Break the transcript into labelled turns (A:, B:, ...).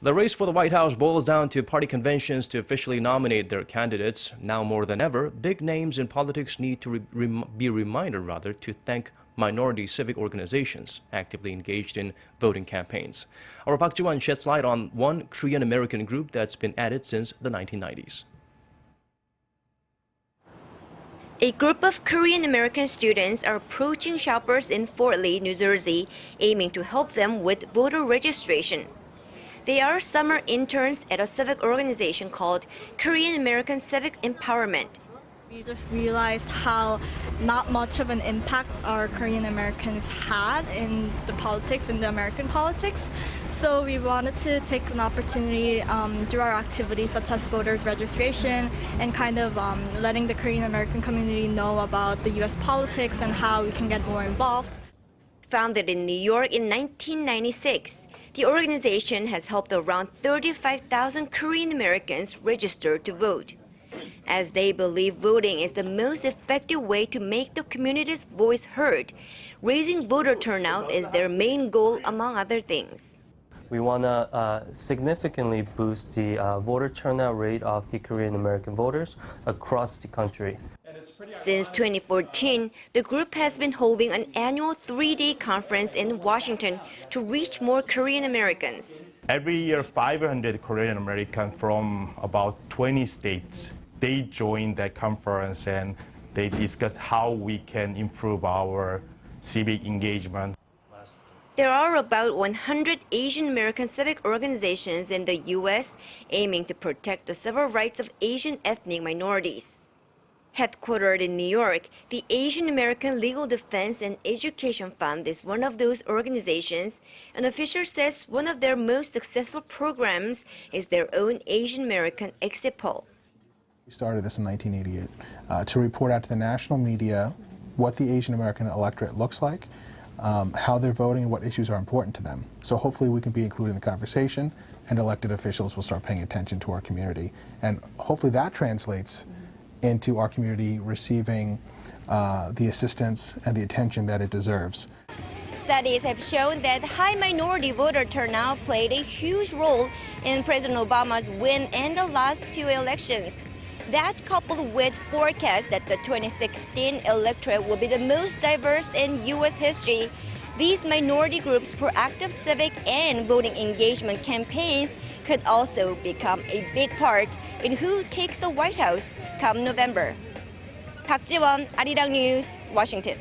A: The race for the White House boils down to party conventions to officially nominate their candidates. Now more than ever, big names in politics need to be reminded to thank minority civic organizations actively engaged in voting campaigns. Our Park Ji-won sheds light on one Korean American group that's been added since the 1990s.
B: A group of Korean American students are approaching shoppers in Fort Lee, New Jersey, aiming to help them with voter registration. They are summer interns at a civic organization called Korean American Civic Empowerment.
C: We just realized how not much of an impact our Korean Americans had in the politics, in the American politics. So we wanted to take an opportunity through our activities such as voters registration and kind of letting the Korean American community know about the U.S. politics and how we can get more involved.
B: Founded in New York in 1996, the organization has helped around 35,000 Korean Americans register to vote, as they believe voting is the most effective way to make the community's voice heard. Raising voter turnout is their main goal, among other things.
D: We want to significantly boost the voter turnout rate of the Korean American voters across the country.
B: Since 2014, the group has been holding an annual 3-day conference in Washington to reach more Korean Americans.
E: Every year, 500 Korean Americans from about 20 states, they join that conference and they discuss how we can improve our civic engagement.
B: There are about 100 Asian American civic organizations in the U.S. aiming to protect the civil rights of Asian ethnic minorities. Headquartered in New York, the Asian American Legal Defense and Education Fund is one of those organizations. An official says one of their most successful programs is their own Asian American exit poll.
F: We started this in 1988 to report out to the national media what the Asian American electorate looks like, how they're voting, and what issues are important to them. So hopefully we can be included in the conversation, and elected officials will start paying attention to our community. And hopefully that translates into our community receiving the assistance and the attention that it deserves.
B: Studies have shown that high minority voter turnout played a huge role in President Obama's win in the last 2 elections. That, coupled with forecasts that the 2016 electorate will be the most diverse in U.S. history, these minority groups' proactive civic and voting engagement campaigns could also become a big part in who takes the White House come November. Park Ji-won, Arirang News, Washington.